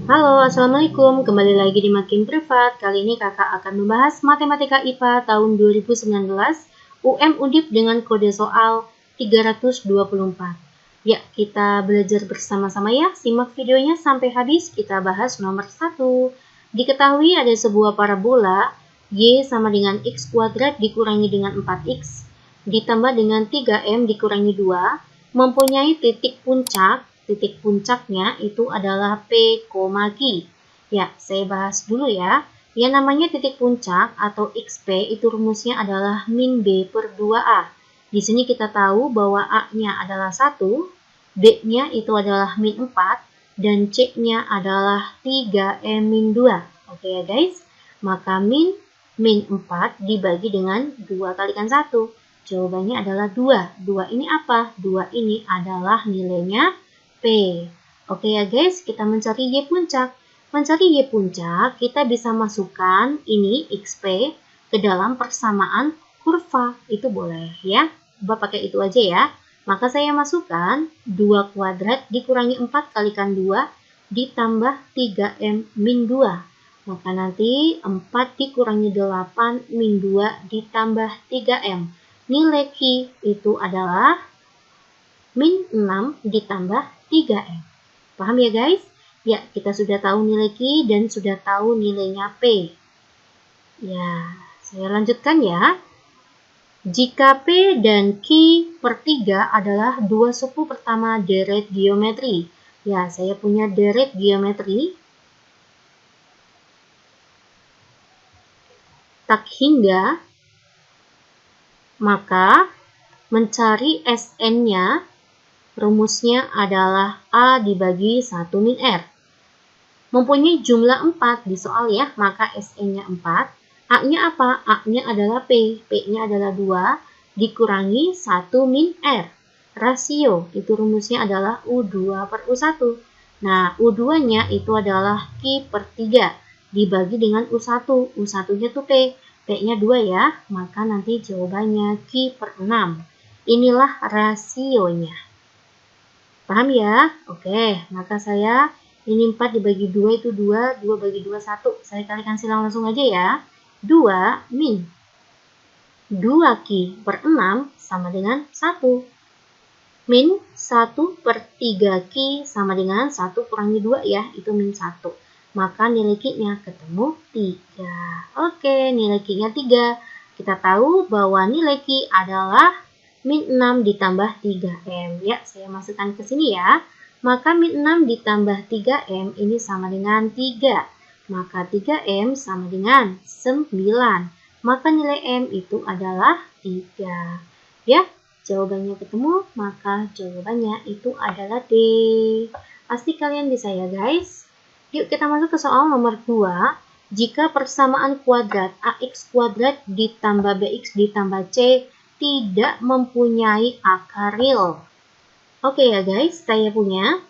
Halo, Assalamualaikum. Kembali lagi di Makin Privat. Kali ini kakak akan membahas Matematika IPA tahun 2019 Undip dengan kode soal 324. Ya, kita belajar bersama-sama ya. Simak videonya sampai habis. Kita bahas nomor 1. Diketahui ada sebuah parabola Y sama dengan X kuadrat dikurangi dengan 4X ditambah dengan 3M dikurangi 2 mempunyai titik puncak. Titik puncaknya itu adalah P, Q. Ya, saya bahas dulu ya. Yang namanya titik puncak atau XP itu rumusnya adalah min B per 2A. Di sini kita tahu bahwa A-nya adalah 1, B-nya itu adalah min 4, dan C-nya adalah 3M min 2. Oke ya guys, maka min 4 dibagi dengan 2 kalikan 1. Jawabannya adalah 2. 2 ini apa? 2 ini adalah nilainya P. Oke ya guys, kita mencari Y puncak. Mencari Y puncak, kita bisa masukkan ini XP ke dalam persamaan kurva. Itu boleh ya. Coba pakai itu aja ya. Maka saya masukkan 2 kuadrat dikurangi 4 kalikan 2 ditambah 3M min 2. Maka nanti 4 dikurangi 8 min 2 ditambah 3M. Nilai Q itu adalah min 6 ditambah 3M. Paham ya guys? Ya, kita sudah tahu nilai Q dan sudah tahu nilainya P. Ya, saya lanjutkan ya. Jika P dan Q per 3 adalah dua suku pertama deret geometri. Ya, saya punya deret geometri. Tak hingga, maka mencari SN-nya, rumusnya adalah A dibagi 1 min R. Mempunyai jumlah 4 di soal ya, maka SN-nya 4. A-nya apa? A-nya adalah P. P-nya adalah 2 dikurangi 1 min R. Rasio, itu rumusnya adalah U2 per U1. Nah, U2-nya itu adalah Q per 3 dibagi dengan U1. U1-nya tuh P. P-nya 2 ya, maka nanti jawabannya Q per 6. Inilah rasionya. Paham ya? Oke, maka saya ini 4 dibagi 2 itu 2, 2 bagi 2, 1. Saya kalikan silang langsung aja ya. 2 min 2Q per 6 sama dengan 1. Min 1 per 3Q sama dengan 1 kurangi 2 ya, itu min 1. Maka nilai Q-nya ketemu 3. Oke, nilai Q-nya 3. Kita tahu bahwa nilai Q adalah min 6 ditambah 3M. Ya, saya masukkan ke sini ya. Maka min 6 ditambah 3M ini sama dengan 3. Maka 3M sama dengan 9. Maka nilai M itu adalah 3. Ya, jawabannya ketemu, maka jawabannya itu adalah D. Pasti kalian bisa ya guys. Yuk kita masuk ke soal nomor 2. Jika persamaan kuadrat AX kuadrat ditambah BX ditambah C tidak mempunyai akar real. Oke ya guys, saya punya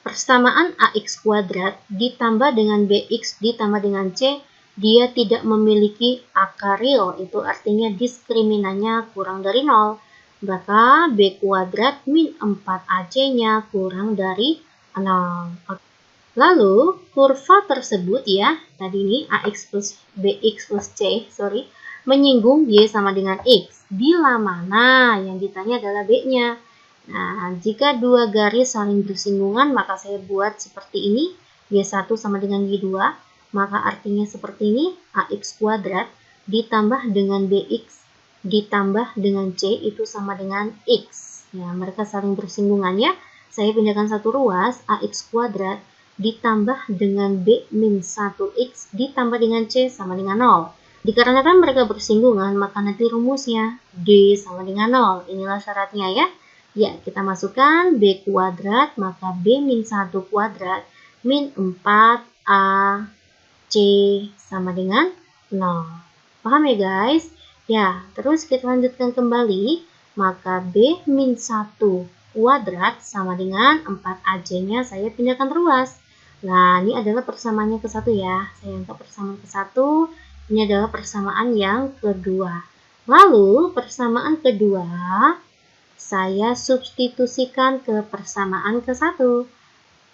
persamaan AX kuadrat ditambah dengan BX ditambah dengan C, dia tidak memiliki akar real. Itu artinya diskriminannya kurang dari 0. Maka B kuadrat min 4AC-nya kurang dari 0. Lalu kurva tersebut ya, tadi ini AX plus BX plus C, menyinggung Y sama dengan X. Bila mana? Yang ditanya adalah B-nya. Nah, jika dua garis saling bersinggungan, maka saya buat seperti ini. Y1 sama dengan Y2. Maka artinya seperti ini. AX kuadrat ditambah dengan BX ditambah dengan C itu sama dengan X. Ya, mereka saling bersinggungan ya. Saya pindahkan satu ruas. AX kuadrat ditambah dengan B min 1X ditambah dengan C sama dengan 0. Dikarenakan mereka bersinggungan, maka nanti rumusnya D sama dengan 0. Inilah syaratnya ya. Ya, kita masukkan B kuadrat, maka B min 1 kuadrat min 4A C sama dengan 0. Paham ya guys? Ya, terus kita lanjutkan kembali. Maka B min 1 kuadrat sama dengan 4AC-nya saya pindahkan ruas. Nah, ini adalah persamaannya ke 1 ya. Saya angkat persamaan ke 1. Ini adalah persamaan yang kedua. Lalu, persamaan kedua, saya substitusikan ke persamaan ke 1.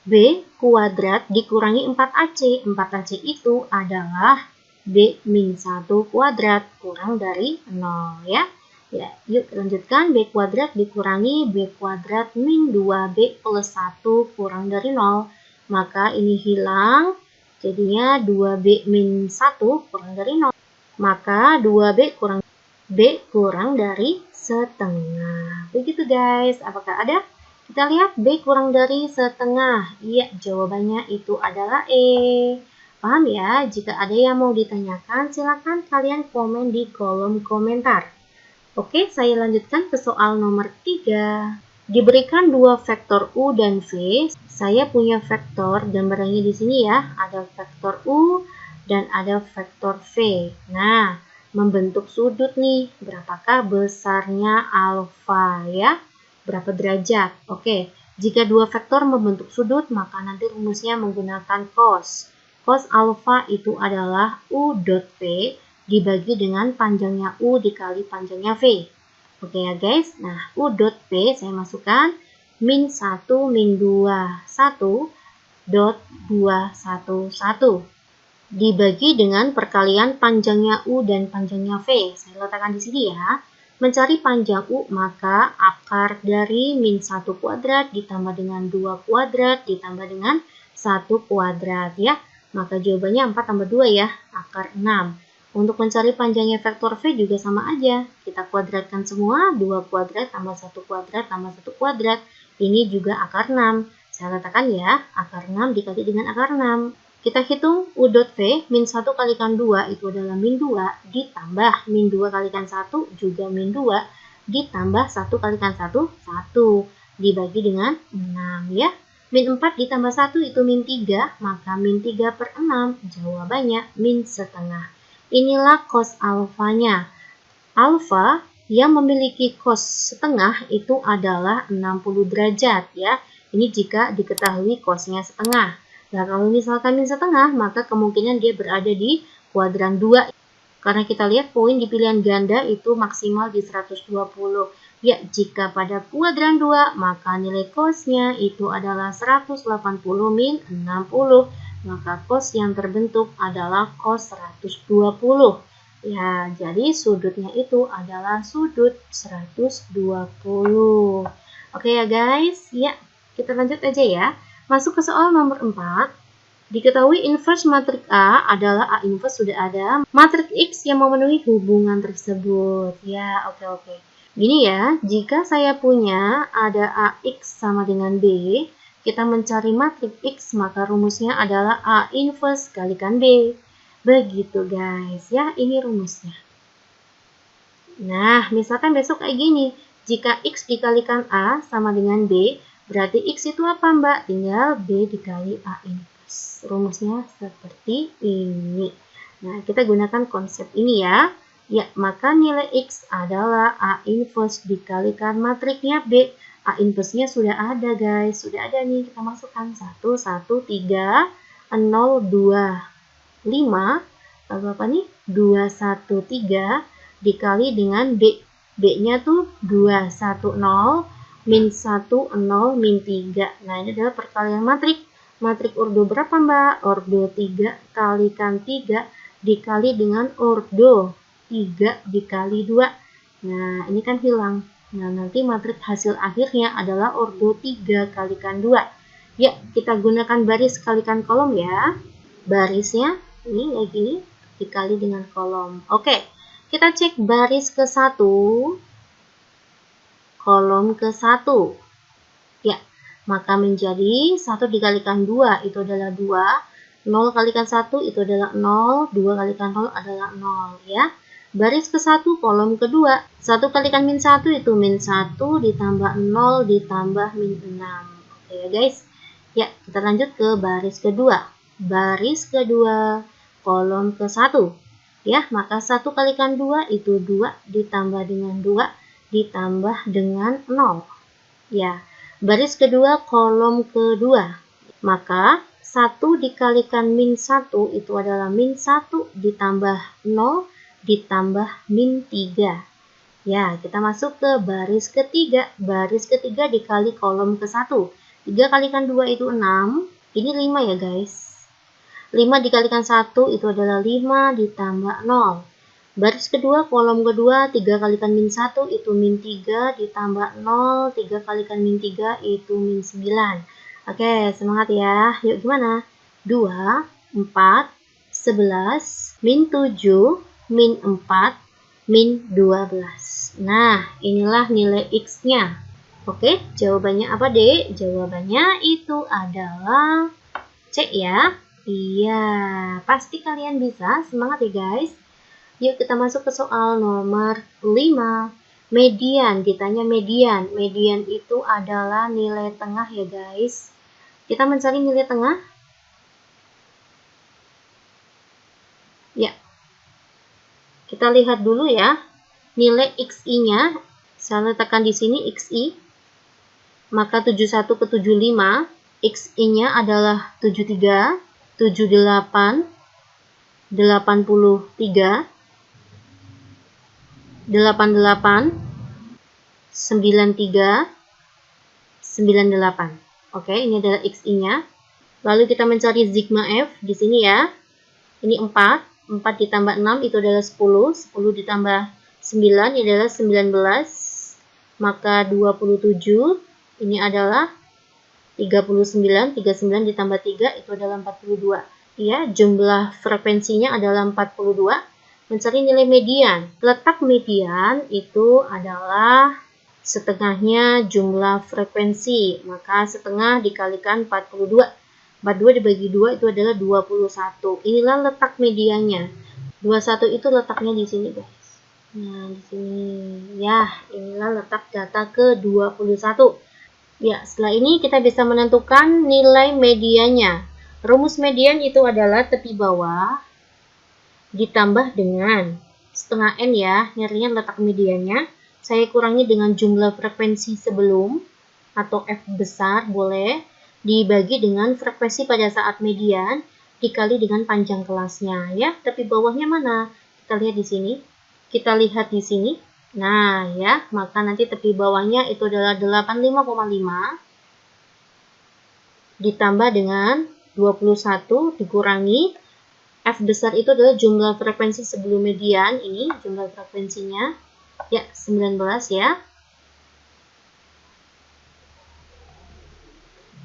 B kuadrat dikurangi 4AC. 4AC itu adalah B min 1 kuadrat kurang dari 0 ya. Ya, yuk lanjutkan. B kuadrat dikurangi B kuadrat min 2B plus 1 kurang dari 0. Maka ini hilang. Jadinya 2B min 1 kurang dari 0. Maka 2B kurang dari setengah. Begitu guys. Apakah ada? Kita lihat B kurang dari setengah. Iya, jawabannya itu adalah E. Paham ya? Jika ada yang mau ditanyakan, silakan kalian komen di kolom komentar. Oke, saya lanjutkan ke soal nomor 3. Diberikan dua vektor U dan V. Saya punya vektor, gambarannya di sini ya. Ada vektor U dan ada vektor V. Nah, membentuk sudut nih. Berapakah besarnya alfa ya? Berapa derajat? Oke, jika dua vektor membentuk sudut, maka nanti rumusnya menggunakan cos. Cos alfa itu adalah U dot V dibagi dengan panjangnya U dikali panjangnya V. Oke ya guys, nah U dot V saya masukkan min 1 min 2, 1 dot 2, 1, 1. Dibagi dengan perkalian panjangnya U dan panjangnya V. Saya letakkan di sini ya. Mencari panjang U, maka akar dari min 1 kuadrat ditambah dengan 2 kuadrat ditambah dengan 1 kuadrat ya. Maka jawabannya 4 tambah 2 ya, akar 6. Untuk mencari panjangnya vektor V juga sama aja. Kita kuadratkan semua, 2 kuadrat tambah 1 kuadrat tambah 1 kuadrat. Ini juga akar 6. Saya letakkan ya, akar 6 dikali dengan akar 6. Kita hitung U dot V, min 1 kalikan 2 itu adalah min 2, ditambah min 2 kalikan 1 juga min 2, ditambah 1 kalikan 1, 1, dibagi dengan 6 ya. Min 4 ditambah 1 itu min 3, maka min 3 per 6, jawabannya min setengah. Inilah cos alfanya. Alfa yang memiliki cos setengah itu adalah 60 derajat ya. Ini jika diketahui cosnya setengah. Nah, kalau misalkan min setengah, maka kemungkinan dia berada di kuadran 2. Karena kita lihat poin di pilihan ganda itu maksimal di 120. Ya, jika pada kuadran 2, maka nilai cosnya itu adalah 180 min 60. Maka cos yang terbentuk adalah cos 120. Ya, jadi sudutnya itu adalah sudut 120. Oke ya guys, ya kita lanjut aja ya. Masuk ke soal nomor 4. Diketahui inverse matrik A adalah A inverse sudah ada. Matrik X yang memenuhi hubungan tersebut. Ya, oke. Gini ya, jika saya punya ada AX sama dengan B, kita mencari matrik X, maka rumusnya adalah A inverse kalikan B. Begitu guys, ya ini rumusnya. Nah, misalkan besok kayak gini. Jika X dikalikan A sama dengan B, berarti X itu apa Mbak? Tinggal B dikali A inverse. Rumusnya seperti ini. Nah, kita gunakan konsep ini ya. Ya, maka nilai X adalah A inverse dikalikan matriknya B. A inverse-nya sudah ada guys. Sudah ada nih, kita masukkan 1, 1, 3, 0, 2, 5. Lalu apa nih? 2, 1, 3 dikali dengan B. B-nya tuh 2, 1, 0, min 1, 0, min 3. Nah, ini adalah perkalian matrik. Matrik ordo berapa, Mbak? Ordo 3 kalikan 3 dikali dengan ordo 3 dikali 2. Nah, ini kan hilang. Nah, nanti matrik hasil akhirnya adalah ordo 3 kalikan 2. Ya, kita gunakan baris kalikan kolom ya. Barisnya ini kayak gini dikali dengan kolom. Oke. Kita cek baris ke-1, kolom ke-1. Ya, maka menjadi 1 dikalikan 2 itu adalah 2, 0 kalikan 1 itu adalah 0, 2 kalikan 0 adalah 0 ya. Baris ke-1, kolom kedua, 1 kalikan min 1 itu min 1 ditambah 0 ditambah min 6. Oke ya guys. Ya, kita lanjut ke baris kedua. Baris kedua, kolom ke-1. Ya, maka 1 kalikan 2 itu 2 ditambah dengan 2 ditambah dengan 0. Ya, baris kedua kolom kedua. Maka 1 dikalikan min 1 itu adalah min 1 ditambah 0 ditambah min 3. Ya, kita masuk ke baris ketiga. Baris ketiga dikali kolom ke-1. 3 kalikan 2 itu 6. Ini 5 ya guys. 5 dikalikan 1 itu adalah 5 ditambah 0. Baris kedua, kolom kedua, 3 kalikan min 1 itu min 3 ditambah 0. 3 kalikan min 3 itu min 9. Oke, semangat ya. Yuk gimana? 2, 4, 11, min 7, min 4, min 12. Nah, inilah nilai X-nya. Oke, jawabannya apa, Dek? Jawabannya itu adalah C ya. Iya, pasti kalian bisa. Semangat ya, guys. Yuk kita masuk ke soal nomor 5. Median, ditanya median. Median itu adalah nilai tengah ya, guys. Kita mencari nilai tengah. Ya. Kita lihat dulu ya. Nilai XI-nya, saya letakkan di sini XI. Maka 71 ke 75, XI-nya adalah 73, 78, 83, 88, 93, 98. Oke, ini adalah XI-nya. Lalu kita mencari sigma F di sini ya. Ini 4, 4 ditambah 6 itu adalah 10, 10 ditambah 9 ini adalah 19, maka 27 ini adalah 39, 39 ditambah 3 itu adalah 42. Ya, jumlah frekuensinya adalah 42. Mencari nilai median. Letak median itu adalah setengahnya jumlah frekuensi. Maka setengah dikalikan 42. 42 dibagi 2 itu adalah 21. Inilah letak mediannya. 21 itu letaknya di sini, guys. Nah, di sini. Ya, inilah letak data ke-21. Ya, setelah ini kita bisa menentukan nilai mediannya. Rumus median itu adalah tepi bawah ditambah dengan setengah N ya, nyarinya letak mediannya. Saya kurangi dengan jumlah frekuensi sebelum atau F besar boleh, dibagi dengan frekuensi pada saat median dikali dengan panjang kelasnya ya. Tepi bawahnya mana? Kita lihat di sini. Kita lihat di sini. Nah, ya, maka nanti tepi bawahnya itu adalah 85,5 ditambah dengan 21 dikurangi F besar itu adalah jumlah frekuensi sebelum median, ini jumlah frekuensinya. Ya, 19 ya.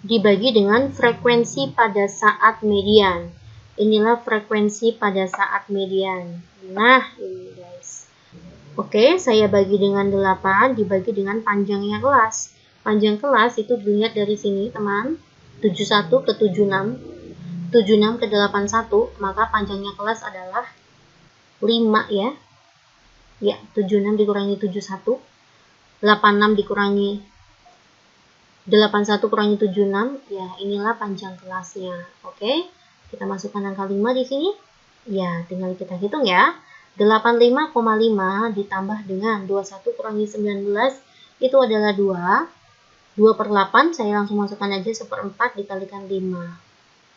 Dibagi dengan frekuensi pada saat median. Inilah frekuensi pada saat median. Nah, ini guys. Oke, saya bagi dengan 8 dibagi dengan panjangnya kelas. Panjang kelas itu dilihat dari sini, teman. 71 ke 76. 76 ke 81, maka panjangnya kelas adalah 5 ya. Ya, 76 dikurangi 71. 86 dikurangi 81 kurangi 76. Ya, inilah panjang kelasnya. Oke, kita masukkan angka 5 di sini. Ya, tinggal kita hitung ya. 85,5 ditambah dengan 21 kurangi 19 itu adalah 2. 2 per 8 saya langsung masukkan aja 1/4 dikalikan 5.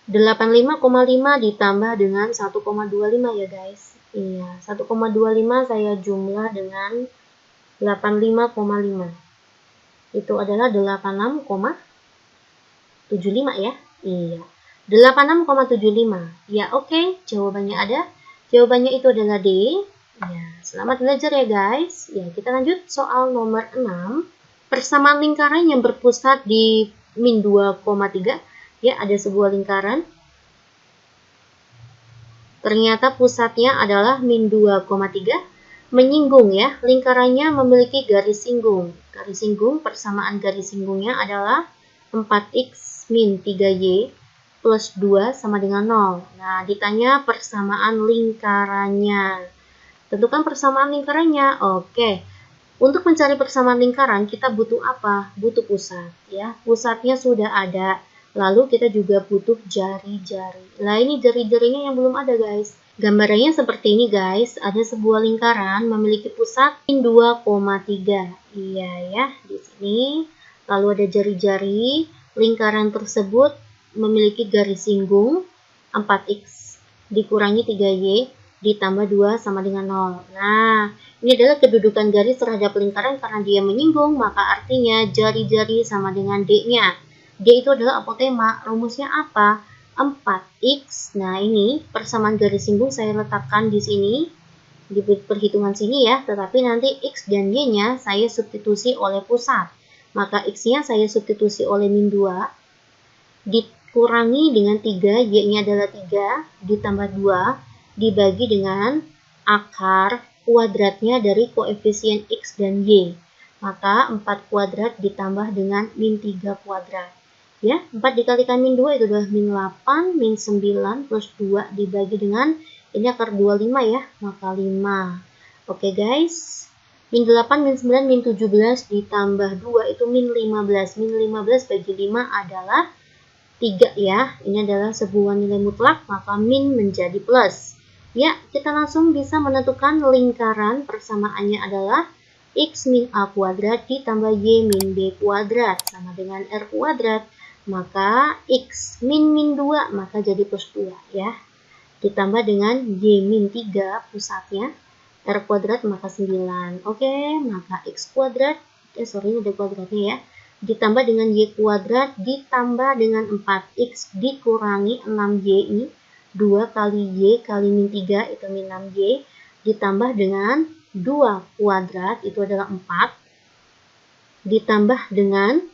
85,5 ditambah dengan 1,25 ya guys. Iya, 1,25 saya jumlah dengan 85,5. Itu adalah 86,75 ya. Iya. 86,75. Ya, oke, jawabannya ada. Jawabannya itu adalah D. Ya, selamat belajar ya guys. Ya, kita lanjut soal nomor 6. Persamaan lingkaran yang berpusat di min 2,3. Ya, ada sebuah lingkaran. Ternyata pusatnya adalah min 2,3. Menyinggung ya, lingkarannya memiliki garis singgung. Garis singgung, persamaan garis singgungnya adalah 4x min 3y plus 2 sama dengan 0. Nah, ditanya persamaan lingkarannya. Tentukan persamaan lingkarannya. Oke. Untuk mencari persamaan lingkaran, kita butuh apa? Butuh pusat. Ya, pusatnya sudah ada. Lalu kita juga butuh jari-jari. Nah, ini jari-jarinya yang belum ada, guys. Gambarannya seperti ini, guys. Ada sebuah lingkaran memiliki pusat min 2,3. Iya ya, di sini. Lalu ada jari-jari. Lingkaran tersebut memiliki garis singgung 4x dikurangi 3y ditambah 2 sama dengan 0. Nah, ini adalah kedudukan garis terhadap lingkaran karena dia menyinggung, maka artinya jari-jari sama dengan D-nya. D itu adalah apotema. Rumusnya apa? 4x. Nah, ini persamaan garis simbol saya letakkan di sini, di perhitungan sini ya. Tetapi nanti x dan y-nya saya substitusi oleh pusat. Maka x-nya saya substitusi oleh min 2, dikurangi dengan 3, y-nya adalah 3, ditambah 2, dibagi dengan akar kuadratnya dari koefisien x dan y. Maka 4 kuadrat ditambah dengan min 3 kuadrat. Ya, 4 dikalikan min 2 itu adalah min 8, min 9 plus 2 dibagi dengan, ini akar 25 ya, maka 5. Oke guys, min 8, min 9, min 17 ditambah 2 itu min 15. Min 15 bagi 5 adalah 3 ya. Ini adalah sebuah nilai mutlak, maka min menjadi plus. Ya, kita langsung bisa menentukan lingkaran. Persamaannya adalah x min a kuadrat ditambah y min b kuadrat sama dengan r kuadrat. Maka x min 2 maka jadi plus 2 ya. Ditambah dengan y min 3 pusatnya, r kuadrat maka 9. Oke, maka x kuadrat, ini ada kuadratnya ya. Ditambah dengan y kuadrat ditambah dengan 4x dikurangi 6y ini. 2 kali y kali min 3 itu min 6y. Ditambah dengan 2 kuadrat itu adalah 4. Ditambah dengan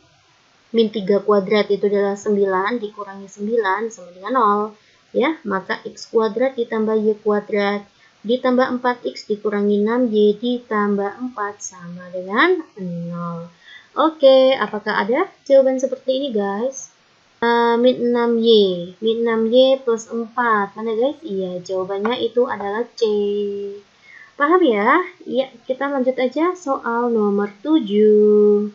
min 3 kuadrat itu adalah 9, dikurangi 9 sama dengan 0. Ya, maka x kuadrat ditambah y kuadrat ditambah 4x dikurangi 6y ditambah 4 sama dengan 0. Oke, apakah ada jawaban seperti ini guys? Min 6y plus 4. Mana guys? Iya, jawabannya itu adalah C. Paham ya? Iya, kita lanjut aja soal nomor 7.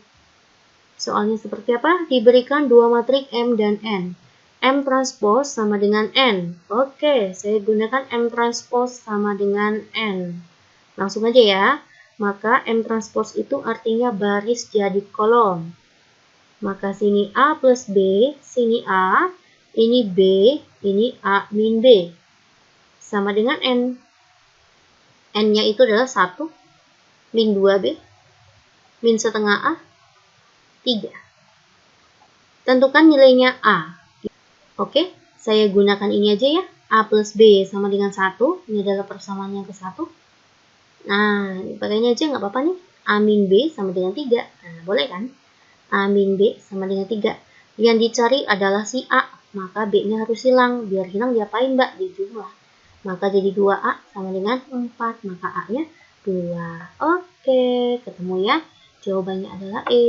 Soalnya seperti apa? Diberikan dua matriks M dan N. M transpose sama dengan N. Oke, saya gunakan M transpose sama dengan N. Langsung aja ya. Maka M transpose itu artinya baris jadi kolom. Maka sini A plus B, sini A, ini B, ini A min B. Sama dengan N. N-nya itu adalah 1, min 2B, min setengah A, 3. Tentukan nilainya A. Oke, saya gunakan ini aja ya. A plus B sama dengan 1. Ini adalah persamaan yang ke-1. Nah, pakainya aja nggak apa-apa nih. A min B sama dengan 3. Nah, boleh kan? A min B sama dengan 3. Yang dicari adalah si A. Maka B-nya harus hilang. Biar hilang diapain mbak? Dijumlah. Maka jadi 2A sama dengan 4. Maka A-nya 2. Oke, ketemu ya. Jawabannya adalah E.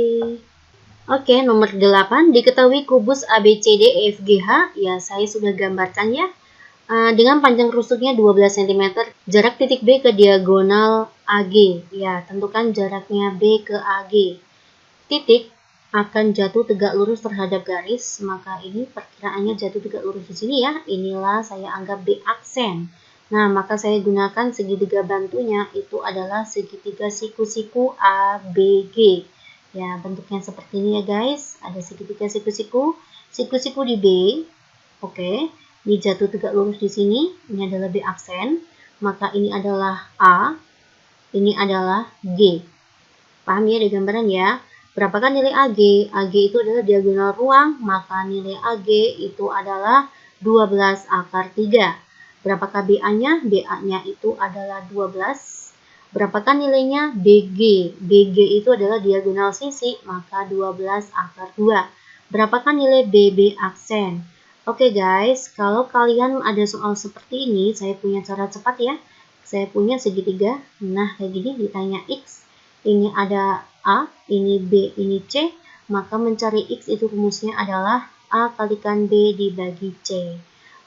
Oke, nomor 8. Diketahui kubus ABCD EFGH. Ya, saya sudah gambarkan ya. Dengan panjang rusuknya 12 cm. Jarak titik B ke diagonal AG. Ya, tentukan jaraknya B ke AG. Titik akan jatuh tegak lurus terhadap garis. Maka ini perkiraannya jatuh tegak lurus di sini ya. Inilah saya anggap B aksen. Nah, maka saya gunakan segitiga bantunya. Itu adalah segitiga siku-siku ABG. Ya, bentuknya seperti ini ya guys. Ada segitiga siku-siku. Siku-siku di B. Oke. Ini jatuh tegak lurus di sini. Ini adalah B aksen. Maka ini adalah A. Ini adalah G. Paham ya di gambaran ya? Berapakah nilai AG? AG itu adalah diagonal ruang. Maka nilai AG itu adalah 12 akar 3. Berapakah BA-nya? BA-nya itu adalah 12. Berapakah nilainya? BG. BG itu adalah diagonal sisi, maka 12 akar 2. Berapakah nilai BB aksen? Oke guys, kalau kalian ada soal seperti ini, saya punya cara cepat ya. Saya punya segitiga. Nah, kayak gini ditanya X. Ini ada A, ini B, ini C. Maka mencari X itu rumusnya adalah A kalikan B dibagi C.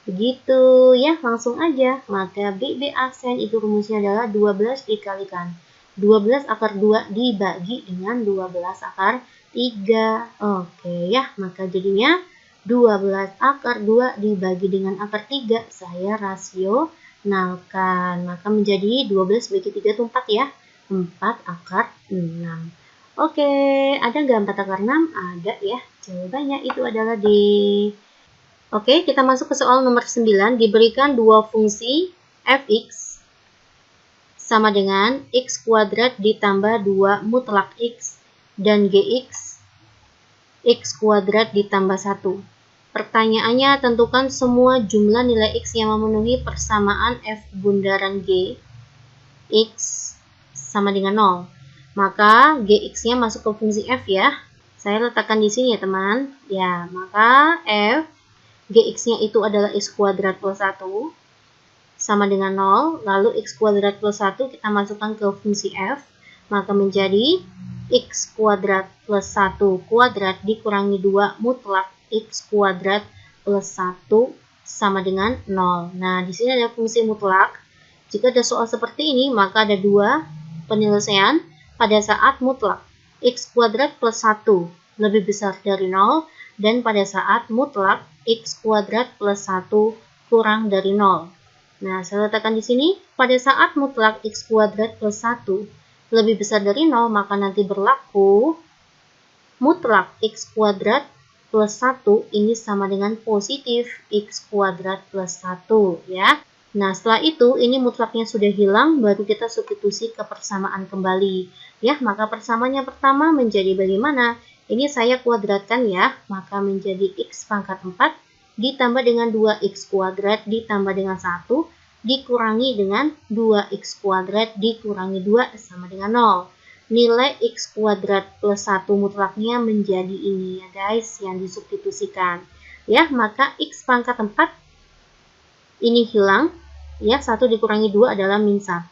Begitu ya, langsung aja. Maka BB aksen itu rumusnya adalah 12 dikalikan 12 akar 2 dibagi dengan 12 akar 3. Oke ya, maka jadinya 12 akar 2 dibagi dengan akar 3. Saya rasionalkan. Maka menjadi 12 bagi 3 itu 4 ya. 4 akar 6. Oke, ada nggak 4 akar 6? Ada ya. Jawabannya itu adalah D. Oke, kita masuk ke soal nomor 9. Diberikan dua fungsi fx sama dengan x kuadrat ditambah 2 mutlak x dan gx X kuadrat ditambah 1. Pertanyaannya, tentukan semua jumlah nilai X yang memenuhi persamaan F bundaran G. X sama dengan 0. Maka Gx-nya masuk ke fungsi F ya. Saya letakkan di sini ya teman. Ya, maka F Gx-nya itu adalah X kuadrat plus 1 sama dengan 0. Lalu X kuadrat plus 1 kita masukkan ke fungsi F. Maka menjadi X kuadrat plus 1 kuadrat dikurangi 2 mutlak X kuadrat plus 1 sama dengan 0. Nah, di sini ada fungsi mutlak. Jika ada soal seperti ini, maka ada dua penyelesaian pada saat mutlak. X kuadrat plus 1 lebih besar dari 0, dan pada saat mutlak X kuadrat plus 1 kurang dari 0. Nah, saya letakkan di sini, pada saat mutlak X kuadrat plus 1 lebih besar dari 0, maka nanti berlaku mutlak X kuadrat plus 1 ini sama dengan positif X kuadrat plus 1 ya. Nah, setelah itu ini mutlaknya sudah hilang, baru kita substitusi ke persamaan kembali. Ya, maka persamaannya pertama menjadi bagaimana? Ini saya kuadratkan ya, maka menjadi X pangkat 4 ditambah dengan 2X kuadrat ditambah dengan 1 dikurangi dengan 2X kuadrat dikurangi 2 sama dengan 0. Nilai X kuadrat plus 1 mutlaknya menjadi ini ya guys, yang disubstitusikan. Ya, maka X pangkat 4 ini hilang. Ya, 1 dikurangi 2 adalah min 1.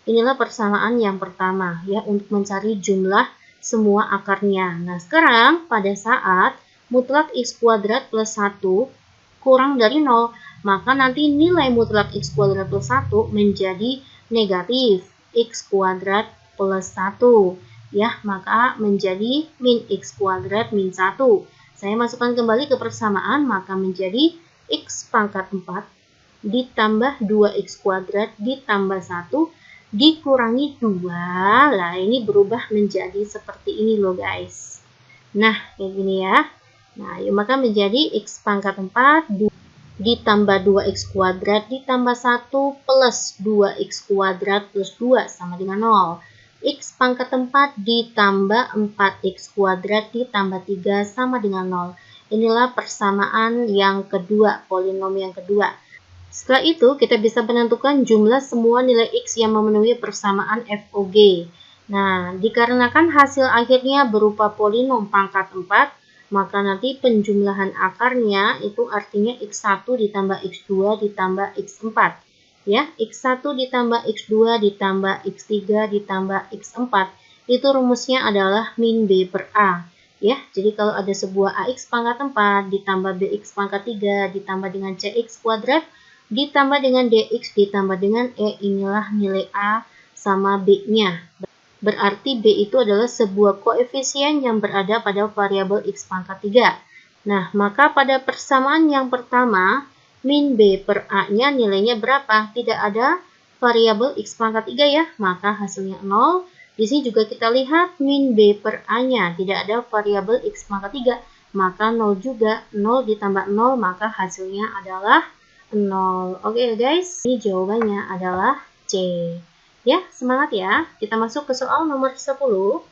Inilah persamaan yang pertama ya, untuk mencari jumlah semua akarnya. Nah, sekarang pada saat mutlak X kuadrat plus 1 kurang dari 0, maka nanti nilai mutlak X kuadrat plus 1 menjadi negatif X kuadrat plus 1 ya, maka menjadi min X kuadrat min 1. Saya masukkan kembali ke persamaan, maka menjadi X pangkat 4 ditambah 2X kuadrat ditambah 1 dikurangi 2. Lah, ini berubah menjadi seperti ini loh guys. Nah, kayak gini ya. Nah, maka menjadi X pangkat 4 ditambah 2X kuadrat ditambah 1 plus 2X kuadrat plus 2 sama dengan 0. X pangkat 4 ditambah 4X kuadrat ditambah 3 sama dengan 0. Inilah persamaan yang kedua, polinom yang kedua. Setelah itu, kita bisa menentukan jumlah semua nilai X yang memenuhi persamaan FOG. Nah, dikarenakan hasil akhirnya berupa polinom pangkat 4, maka nanti penjumlahan akarnya itu artinya X1 ditambah X2 ditambah X4. Ya, X1 ditambah X2 ditambah X3 ditambah X4. Itu rumusnya adalah min B per A. Ya, jadi kalau ada sebuah AX pangkat 4 ditambah BX pangkat 3 ditambah dengan CX kuadrat ditambah dengan DX ditambah dengan E, inilah nilai A sama B-nya. Berarti B itu adalah sebuah koefisien yang berada pada variabel X pangkat 3. Nah, maka pada persamaan yang pertama, min B per A-nya nilainya berapa? Tidak ada variabel X pangkat 3 ya, maka hasilnya 0. Di sini juga kita lihat min B per A-nya tidak ada variabel X pangkat 3, maka 0 juga. 0 ditambah 0, maka hasilnya adalah 0. Oke guys, ini jawabannya adalah C. Ya, semangat ya. Kita masuk ke soal nomor 10.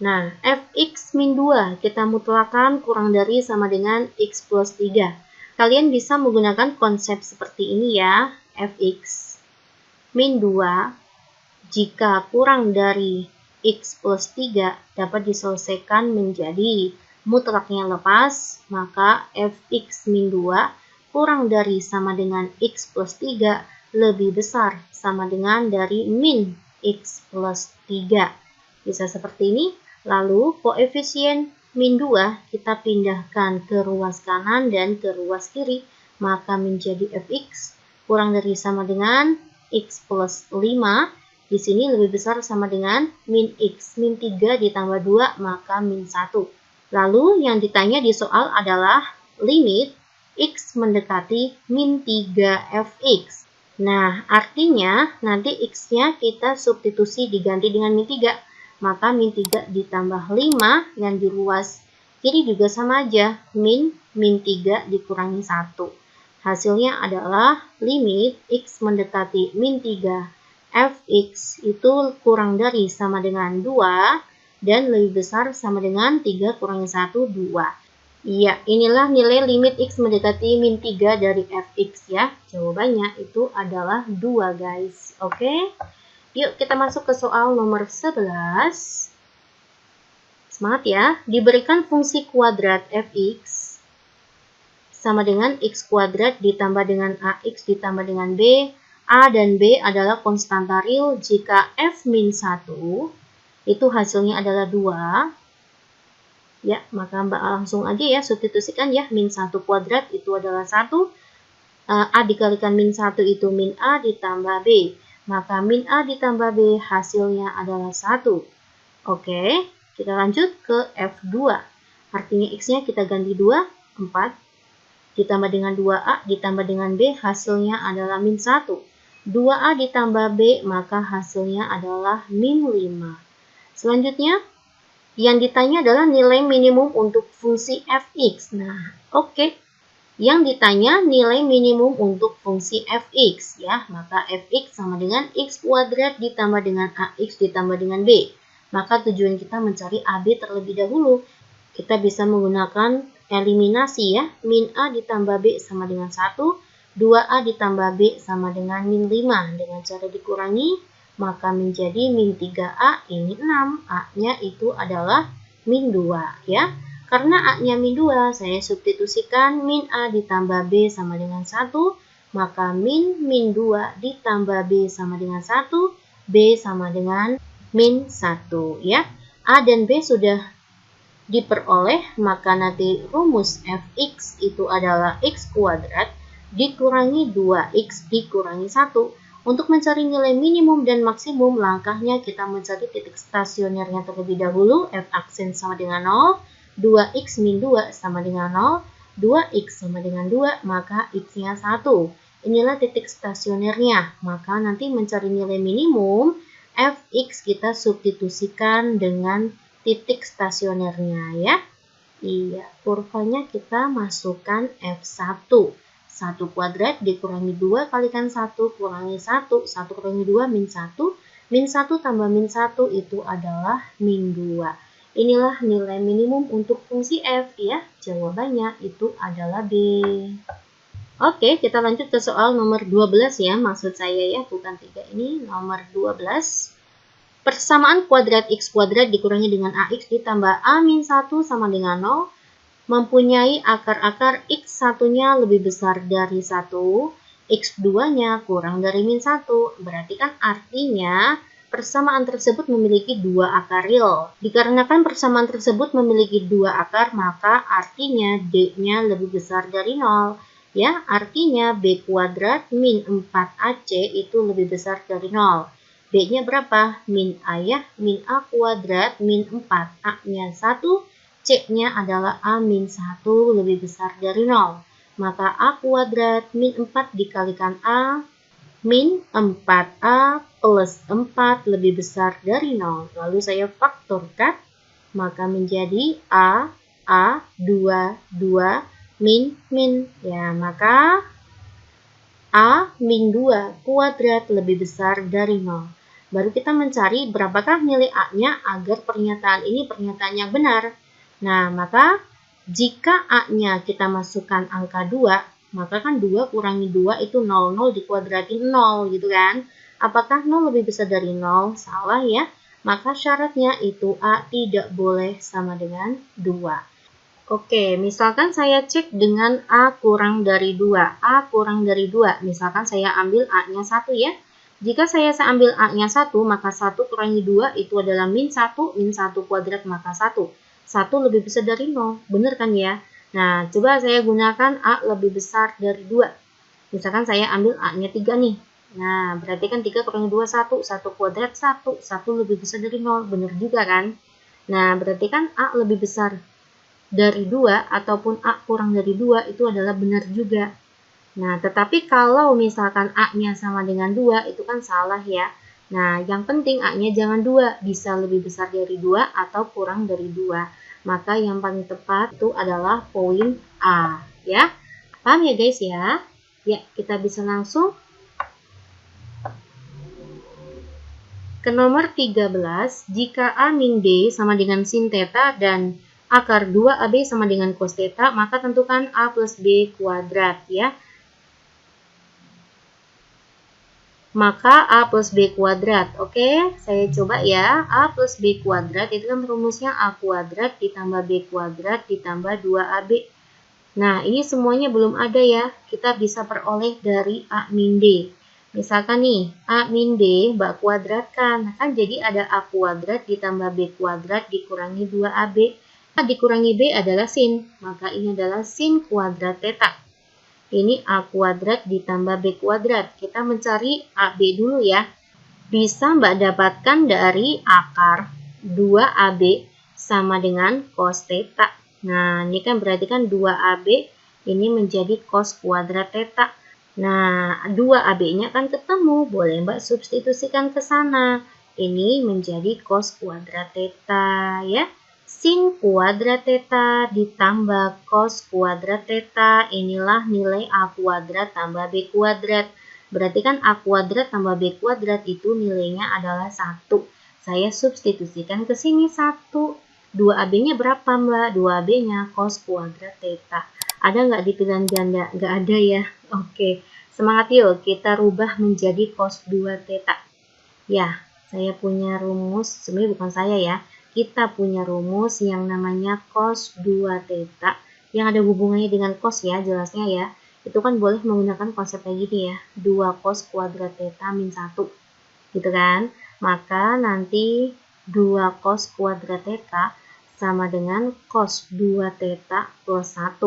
Nah, fx min 2 kita mutlakan kurang dari sama dengan x plus 3. Kalian bisa menggunakan konsep seperti ini ya. Fx min 2 jika kurang dari x plus 3 dapat diselesaikan menjadi mutlaknya lepas, maka fx min 2 kurang dari sama dengan x plus 3 lebih besar sama dengan dari min x plus 3. Bisa seperti ini. Lalu koefisien min 2 kita pindahkan ke ruas kanan dan ke ruas kiri. Maka menjadi fx kurang dari sama dengan x plus 5. Di sini lebih besar sama dengan min x. Min 3 ditambah 2 maka min 1. Lalu yang ditanya di soal adalah limit x mendekati min 3 fx. Nah, artinya nanti x-nya kita substitusi diganti dengan min 3. Maka min 3 ditambah 5 yang di ruas kiri juga sama aja. Min 3 dikurangi 1. Hasilnya adalah limit x mendekati min 3 fx itu kurang dari sama dengan 2. dan lebih besar sama dengan 3 kurangi 1, 2. Iya, inilah nilai limit X mendekati min 3 dari fx ya. Jawabannya itu adalah 2 guys. Oke, yuk kita masuk ke soal nomor 11. Semangat ya. Diberikan fungsi kuadrat fx sama dengan x kuadrat ditambah dengan ax ditambah dengan b. A dan b adalah konstanta real jika f min 1 itu hasilnya adalah 2. Ya, maka Mbak langsung aja ya substitusikan ya. Min 1 kuadrat itu adalah 1. A dikalikan min 1 itu min A ditambah B. Maka min A ditambah B hasilnya adalah 1. Oke, kita lanjut ke F2. Artinya X-nya kita ganti 2, 4. Ditambah dengan 2A ditambah dengan B hasilnya adalah min 1. 2A ditambah B maka hasilnya adalah min 5. Selanjutnya, yang ditanya adalah nilai minimum untuk fungsi fx. Nah, oke. Yang ditanya nilai minimum untuk fungsi fx ya. Maka fx sama dengan x kuadrat ditambah dengan ax ditambah dengan b. Maka tujuan kita mencari ab terlebih dahulu. Kita bisa menggunakan eliminasi ya. Min a ditambah b sama dengan 1. 2a ditambah b sama dengan min 5. Dengan cara dikurangi, maka menjadi min 3A ini 6. A-nya itu adalah min 2 ya. Karena A-nya min 2, saya substitusikan min A ditambah B sama dengan 1. Maka min 2 ditambah B sama dengan 1. B sama dengan min 1 ya. A dan B sudah diperoleh, maka nanti rumus fx itu adalah x kuadrat dikurangi 2x dikurangi 1. Untuk mencari nilai minimum dan maksimum, langkahnya kita mencari titik stasionernya terlebih dahulu. F aksen sama dengan 0, 2x min 2 sama dengan 0, 2x sama dengan 2, maka x-nya 1. Inilah titik stasionernya. Maka nanti mencari nilai minimum, fx kita substitusikan dengan titik stasionernya ya. Iya, kurvanya kita masukkan F1. 1 kuadrat dikurangi 2 kalikan 1 kurangi 1. 1 kurangi 2 min 1. Min 1 tambah min 1 itu adalah min 2. Inilah nilai minimum untuk fungsi f ya. Jawabannya itu adalah B. Oke, kita lanjut ke soal nomor 12 ya. Maksud saya ya, bukan 3 ini. Nomor 12. Persamaan kuadrat x kuadrat dikurangi dengan ax ditambah a min 1 sama dengan 0. Mempunyai akar-akar x1-nya lebih besar dari 1, x2-nya kurang dari min 1. Berarti kan artinya persamaan tersebut memiliki 2 akar real. Dikarenakan persamaan tersebut memiliki 2 akar, maka artinya d-nya lebih besar dari 0. Ya, artinya b kuadrat min 4ac itu lebih besar dari 0. B-nya berapa? Min a ya, min a kuadrat min 4, a-nya 1. C-nya adalah A min 1 lebih besar dari 0. Maka A kuadrat min 4 dikalikan A min 4A plus 4 lebih besar dari 0. Lalu saya faktorkan, maka menjadi A 2, 2, min. Ya, maka A min 2 kuadrat lebih besar dari 0. Baru kita mencari berapakah nilai A-nya agar pernyataan ini pernyataan yang benar. Nah, maka jika A-nya kita masukkan angka 2, maka kan 2 kurangi 2 itu 0, 0 dikuadratin 0 gitu kan. Apakah 0 lebih besar dari 0? Salah ya. Maka syaratnya itu A tidak boleh sama dengan 2. Oke, misalkan saya cek dengan A kurang dari 2. A kurang dari 2, misalkan saya ambil A-nya 1 ya. Jika saya ambil A-nya 1, maka 1 kurangi 2 itu adalah min 1, min 1 kuadrat maka 1. 1 lebih besar dari 0, benar kan ya? Nah, coba saya gunakan A lebih besar dari 2. Misalkan saya ambil A-nya 3 nih. Nah, berarti kan 3 kurangi 2, 1. 1 kuadrat 1. 1 lebih besar dari 0, benar juga kan? Nah, berarti kan A lebih besar dari 2 ataupun A kurang dari 2 itu adalah benar juga. Nah, tetapi kalau misalkan A-nya sama dengan 2, itu kan salah ya. Nah, yang penting A-nya jangan 2, bisa lebih besar dari 2 atau kurang dari 2. Maka yang paling tepat itu adalah poin A, ya. Paham ya guys ya? Ya, kita bisa langsung Ke nomor 13, jika A min B sama dengan sin theta dan akar 2AB sama dengan cos theta, maka tentukan A plus B kuadrat ya. Maka A plus B kuadrat. Oke, saya coba ya. A plus B kuadrat itu kan rumusnya A kuadrat ditambah B kuadrat ditambah 2AB. Nah, ini semuanya belum ada ya. Kita bisa peroleh dari A min D. Misalkan nih, A min B, Mbak kuadratkan. Kan jadi ada A kuadrat ditambah B kuadrat dikurangi 2AB. A dikurangi B adalah sin. Maka ini adalah sin kuadrat theta. Ini A kuadrat ditambah B kuadrat. Kita mencari AB dulu ya. Bisa Mbak dapatkan dari akar 2AB sama dengan cos theta. Nah, ini kan berarti kan 2AB ini menjadi cos kuadrat theta. Nah, 2AB-nya kan ketemu. Boleh Mbak substitusikan ke sana. Ini menjadi cos kuadrat theta ya. Sin kuadrat theta ditambah cos kuadrat theta. Inilah nilai A kuadrat tambah B kuadrat. Berarti kan A kuadrat tambah B kuadrat itu nilainya adalah 1. Saya substitusikan ke sini 1. 2AB-nya berapa Mbak? 2AB-nya cos kuadrat theta. Ada nggak di pilihan ganda? Nggak ada ya. Oke, semangat yuk. Kita rubah menjadi cos 2 theta. Ya, saya punya rumus. Sebenarnya bukan saya ya. Kita punya rumus yang namanya cos 2 theta. Yang ada hubungannya dengan cos ya, jelasnya ya. Itu kan boleh menggunakan konsep kayak gini ya. 2 cos kuadrat theta min 1. Gitu kan. Maka nanti 2 cos kuadrat theta sama dengan cos 2 theta plus 1.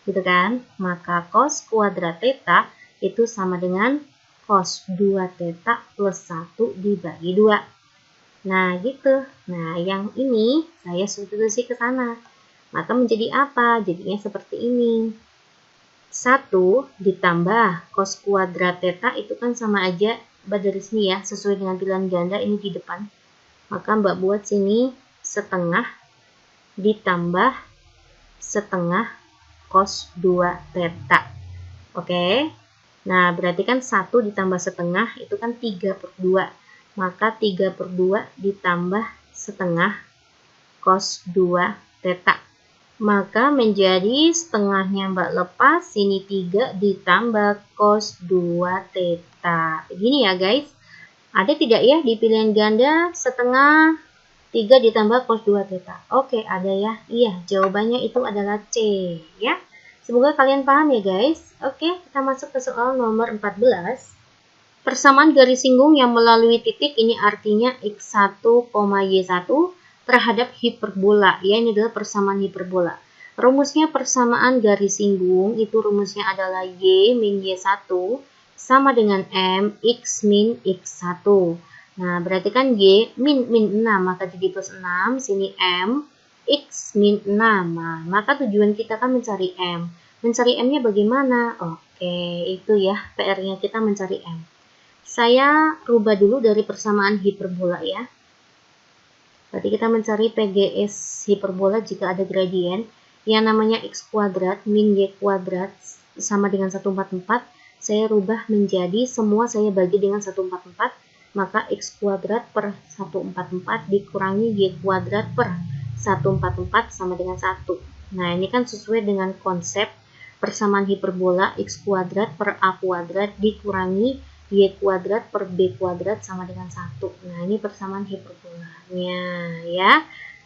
Gitu kan? Maka cos kuadrat theta itu sama dengan cos 2 theta plus 1 dibagi 2. Nah, gitu. Nah, yang ini saya substitusi ke sana. Maka menjadi apa? Jadinya seperti ini. 1 ditambah cos kuadrat theta itu kan sama aja Mbak dari sini ya, sesuai dengan pilihan ganda ini di depan. Maka Mbak buat sini setengah ditambah setengah cos 2 theta. Oke. Nah, berarti kan 1 ditambah setengah itu kan 3/2. Maka 3/2 ditambah setengah cos 2 theta. Maka menjadi setengahnya Mbak lepas, sini 3 ditambah cos 2 theta. Begini ya guys. Ada tidak ya di pilihan ganda setengah 3 ditambah cos 2 theta? Oke, ada ya. Iya, jawabannya itu adalah C ya. Semoga kalian paham ya guys. Oke, kita masuk ke soal nomor 14. Persamaan garis singgung yang melalui titik ini artinya X1, Y1 terhadap hiperbola. Ya, ini adalah persamaan hiperbola. Rumusnya persamaan garis singgung itu rumusnya adalah Y min Y1 sama dengan M X min X1. Nah, berarti kan Y min 6, maka jadi plus 6, sini M X min 6. Nah, maka tujuan kita kan mencari M. Mencari M-nya bagaimana? Oke, itu ya PR-nya kita mencari M. Saya rubah dulu dari persamaan hiperbola ya. Berarti kita mencari PGS hiperbola jika ada gradien yang namanya X kuadrat min Y kuadrat sama dengan 144. Saya rubah menjadi semua saya bagi dengan 144. Maka X kuadrat per 144 dikurangi Y kuadrat per 144 sama dengan 1. Nah, ini kan sesuai dengan konsep persamaan hiperbola X kuadrat per A kuadrat dikurangi Y kuadrat per B kuadrat sama dengan 1. Nah, ini persamaan hiperbolanya ya.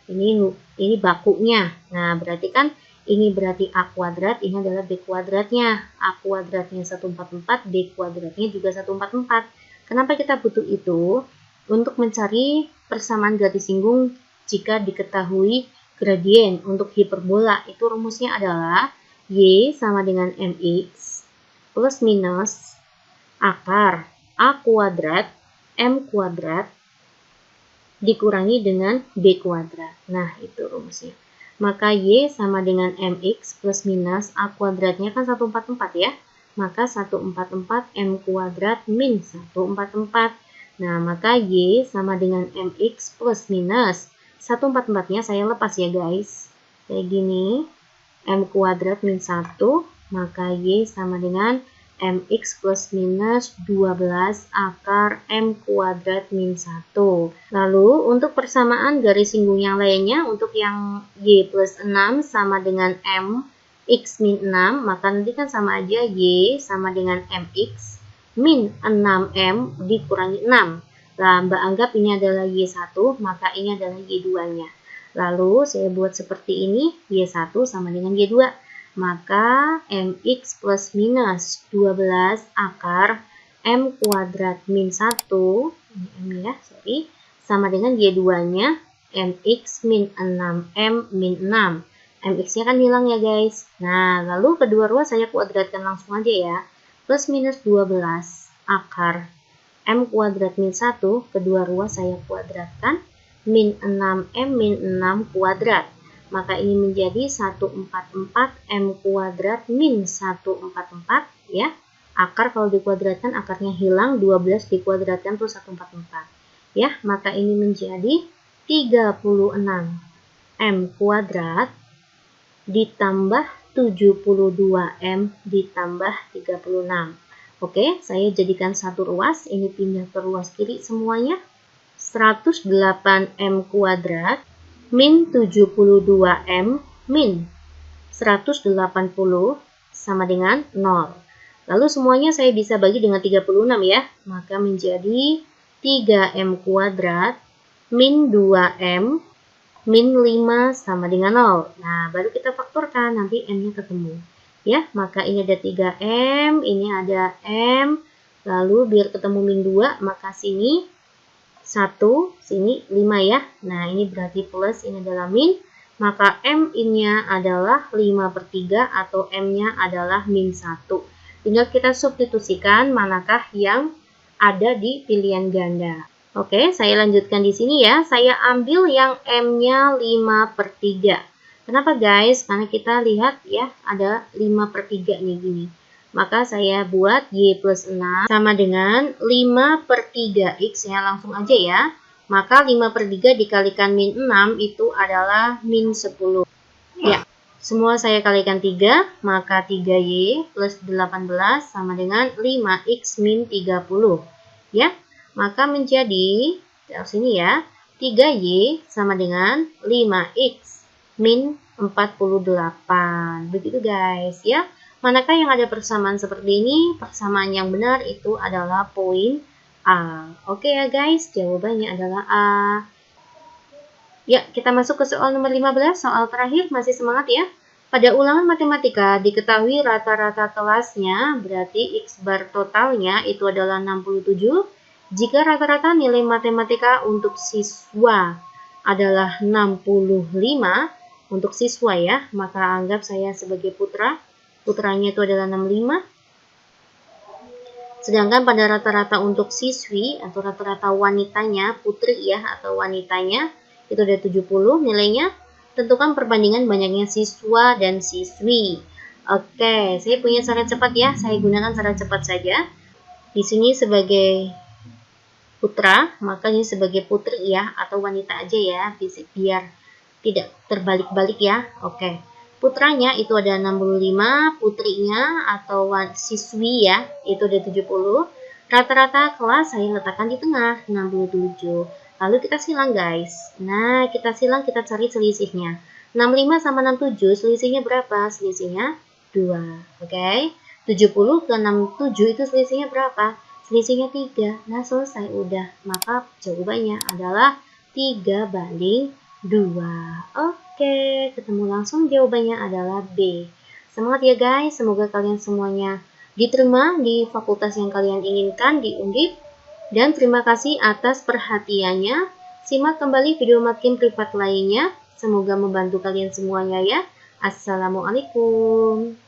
Ini bakunya. Nah, berarti kan ini berarti A kuadrat, ini adalah B kuadratnya. A kuadratnya 144, B kuadratnya juga 144. Kenapa kita butuh itu? Untuk mencari persamaan garis singgung jika diketahui gradien untuk hiperbola. Itu rumusnya adalah Y sama dengan MX plus minus akar A kuadrat M kuadrat dikurangi dengan B kuadrat. Nah, itu rumusnya. Maka Y sama dengan MX plus minus A kuadratnya kan 144 ya. Maka 144 M kuadrat min 144. Nah, maka Y sama dengan MX plus minus 144-nya saya lepas ya guys. Kayak gini. M kuadrat min 1. Maka Y sama dengan mx plus minus 12 akar m kuadrat min 1. Lalu untuk persamaan garis singgung yang lainnya, untuk yang y plus 6 sama dengan m x min 6, maka nanti kan sama aja y sama dengan mx min 6m dikurangi 6. Nah, Mbak anggap ini adalah y1, maka ini adalah y2-nya. Lalu saya buat seperti ini, y1 sama dengan y2. Maka mx plus minus 12 akar m kuadrat min 1, ini m ya, sorry, sama dengan y2-nya mx min 6m min 6. mx-nya kan hilang ya guys. Nah, lalu kedua ruas saya kuadratkan langsung aja ya. Plus minus 12 akar m kuadrat min 1, kedua ruas saya kuadratkan, min 6m min 6 kuadrat. Maka ini menjadi 144 m kuadrat min 144 ya. Akar kalau dikuadratkan akarnya hilang, 12 dikuadratkan terus 144. Ya, maka ini menjadi 36 m kuadrat ditambah 72m ditambah 36. Oke, saya jadikan satu ruas, ini pindah ke ruas kiri semuanya. 108m kuadrat min 72m min 180 sama dengan 0. Lalu semuanya saya bisa bagi dengan 36 ya. Maka menjadi 3m kuadrat min 2m min 5 sama dengan 0. Nah, baru kita faktorkan, nanti m-nya ketemu. Ya, maka ini ada 3m, ini ada m. Lalu biar ketemu min 2, maka sini 1, sini 5 ya. Nah, ini berarti plus, ini adalah min. Maka m-nya adalah 5/3 atau m-nya adalah min 1. Tinggal kita substitusikan manakah yang ada di pilihan ganda. Oke, saya lanjutkan di sini ya. Saya ambil yang m-nya 5/3. Kenapa guys? Karena kita lihat ya, ada 5/3 nih gini. Maka saya buat y plus 6 sama dengan 5/3x ya, langsung aja ya. Maka 5/3 dikalikan min 6 itu adalah min 10. Ya, semua saya kalikan 3, maka 3y plus 18 sama dengan 5x min 30. Ya, maka menjadi, sini ya, 3y sama dengan 5x min 48. Begitu guys ya. Manakah yang ada persamaan seperti ini? Persamaan yang benar itu adalah poin A. Oke ya guys, jawabannya adalah A. Ya, kita masuk ke soal nomor 15, soal terakhir, masih semangat ya. Pada ulangan matematika diketahui rata-rata kelasnya, berarti X bar totalnya itu adalah 67. Jika rata-rata nilai matematika untuk siswa adalah 65, untuk siswa ya, maka anggap saya sebagai putra. Putranya itu adalah 65. Sedangkan pada rata-rata untuk siswi atau rata-rata wanitanya, putri ya atau wanitanya, itu ada 70 nilainya. Tentukan perbandingan banyaknya siswa dan siswi. Oke, saya punya cara cepat ya. Saya gunakan cara cepat saja. Di sini sebagai putra, maka ini sebagai putri ya atau wanita aja ya, biar tidak terbalik-balik ya. Oke. Putranya itu ada 65, putrinya atau siswi ya, itu ada 70. Rata-rata kelas saya letakkan di tengah, 67. Lalu kita silang guys. Nah, kita silang, kita cari selisihnya. 65 sama 67, selisihnya berapa? Selisihnya 2. Oke. 70 ke 67 itu selisihnya berapa? Selisihnya 3. Nah, selesai udah. Maka jawabannya adalah 3/2. Oke, ketemu langsung, jawabannya adalah B. Semangat ya guys, semoga kalian semuanya diterima di fakultas yang kalian inginkan di Undip. Dan terima kasih atas perhatiannya. Simak kembali video makin privat lainnya. Semoga membantu kalian semuanya ya. Assalamualaikum.